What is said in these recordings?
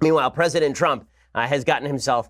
Meanwhile, President Trump has gotten himself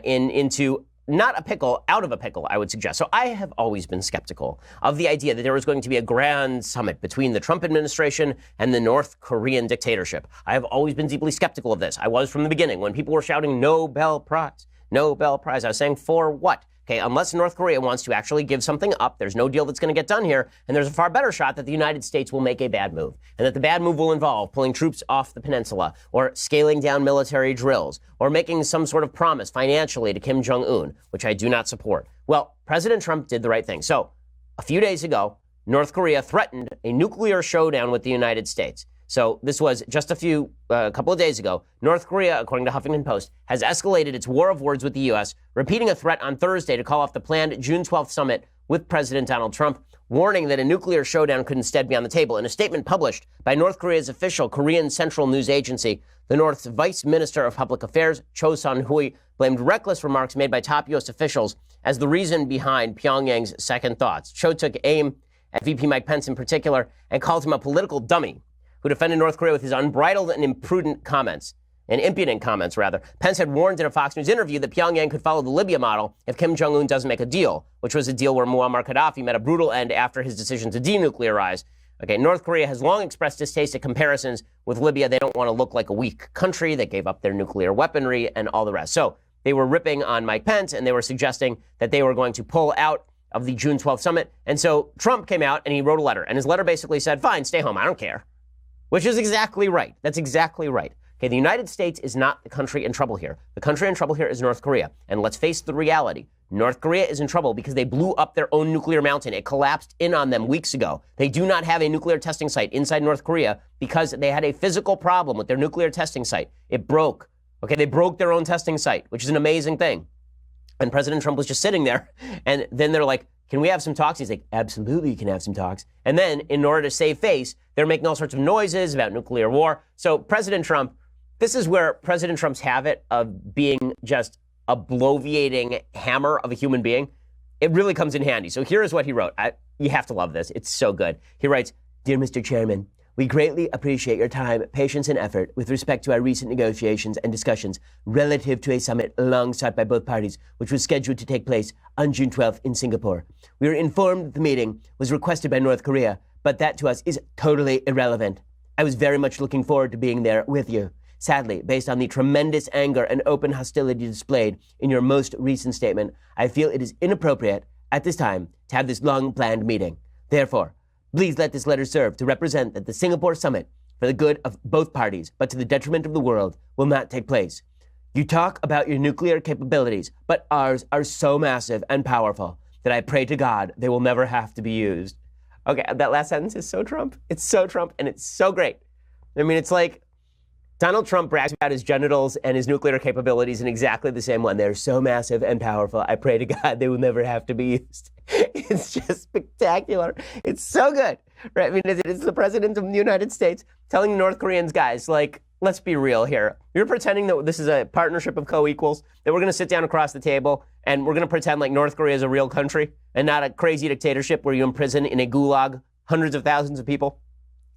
into not a pickle, out of a pickle, I would suggest. So I have always been skeptical of the idea that there was going to be a grand summit between the Trump administration and the North Korean dictatorship. I have always been deeply skeptical of this. I was from the beginning. When people were shouting Nobel Prize, Nobel Prize, I was saying, for what? Okay, unless North Korea wants to actually give something up, there's no deal that's going to get done here, and there's a far better shot that the United States will make a bad move, and that the bad move will involve pulling troops off the peninsula, or scaling down military drills, or making some sort of promise financially to Kim Jong Un, which I do not support. Well, President Trump did the right thing. So, a few days ago, North Korea threatened a nuclear showdown with the United States. So this was just a couple of days ago. North Korea, according to Huffington Post, has escalated its war of words with the U.S., repeating a threat on Thursday to call off the planned June 12th summit with President Donald Trump, warning that a nuclear showdown could instead be on the table. In a statement published by North Korea's official Korean Central News Agency, the North's Vice Minister of Public Affairs, Cho Sun-hui, blamed reckless remarks made by top U.S. officials as the reason behind Pyongyang's second thoughts. Cho took aim at VP Mike Pence in particular and called him a political dummy who defended North Korea with his unbridled and impudent comments. Pence had warned in a Fox News interview that Pyongyang could follow the Libya model if Kim Jong Un doesn't make a deal, which was a deal where Muammar Gaddafi met a brutal end after his decision to denuclearize. Okay, North Korea has long expressed distaste at comparisons with Libya. They don't want to look like a weak country that gave up their nuclear weaponry and all the rest. So they were ripping on Mike Pence, and they were suggesting that they were going to pull out of the June 12th summit. And so Trump came out and he wrote a letter, and his letter basically said, fine, stay home, I don't care. Which is exactly right. That's exactly right. Okay, the United States is not the country in trouble here. The country in trouble here is North Korea. And let's face the reality. North Korea is in trouble because they blew up their own nuclear mountain. It collapsed in on them weeks ago. They do not have a nuclear testing site inside North Korea because they had a physical problem with their nuclear testing site. It broke. Okay, they broke their own testing site, which is an amazing thing. And President Trump was just sitting there. And then they're like, can we have some talks? He's like, absolutely, you can have some talks. And then, in order to save face, they're making all sorts of noises about nuclear war. So President Trump, this is where President Trump's habit of being just a bloviating hammer of a human being, it really comes in handy. So here is what he wrote. You have to love this. It's so good. He writes, Dear Mr. Chairman, we greatly appreciate your time, patience, and effort with respect to our recent negotiations and discussions relative to a summit long sought by both parties, which was scheduled to take place on June 12th in Singapore. We were informed that the meeting was requested by North Korea, but that to us is totally irrelevant. I was very much looking forward to being there with you. Sadly, based on the tremendous anger and open hostility displayed in your most recent statement, I feel it is inappropriate at this time to have this long-planned meeting. Therefore, please let this letter serve to represent that the Singapore summit, for the good of both parties, but to the detriment of the world, will not take place. You talk about your nuclear capabilities, but ours are so massive and powerful that I pray to God they will never have to be used. Okay, that last sentence is so Trump. It's so Trump, and it's so great. I mean, it's like Donald Trump brags about his genitals and his nuclear capabilities in exactly the same one. They're so massive and powerful. I pray to God they will never have to be used. It's just spectacular. It's so good. Right? I mean, it's the president of the United States telling the North Koreans, guys, like, let's be real here. You're pretending that this is a partnership of co-equals, that we're going to sit down across the table and we're going to pretend like North Korea is a real country and not a crazy dictatorship where you imprison in a gulag hundreds of thousands of people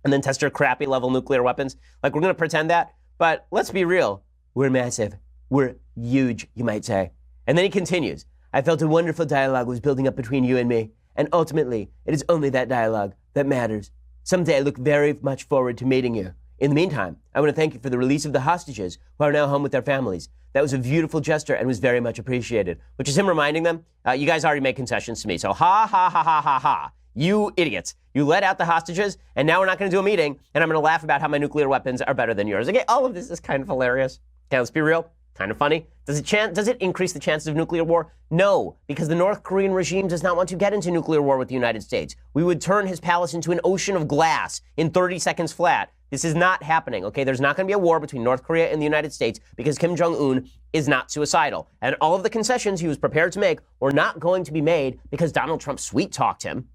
and then test your crappy level nuclear weapons. Like, we're going to pretend that. But let's be real. We're massive. We're huge, you might say. And then he continues. I felt a wonderful dialogue was building up between you and me. And ultimately, it is only that dialogue that matters. Someday I look very much forward to meeting you. In the meantime, I want to thank you for the release of the hostages who are now home with their families. That was a beautiful gesture and was very much appreciated. Which is him reminding them, you guys already made concessions to me. So ha, ha, ha, ha, ha, ha. You idiots. You let out the hostages, and now we're not going to do a meeting, and I'm going to laugh about how my nuclear weapons are better than yours. Okay, all of this is kind of hilarious. Okay, let's be real. Kind of funny. Does it increase the chances of nuclear war? No, because the North Korean regime does not want to get into nuclear war with the United States. We would turn his palace into an ocean of glass in 30 seconds flat. This is not happening, okay? There's not going to be a war between North Korea and the United States because Kim Jong Un is not suicidal. And all of the concessions he was prepared to make were not going to be made because Donald Trump sweet-talked him.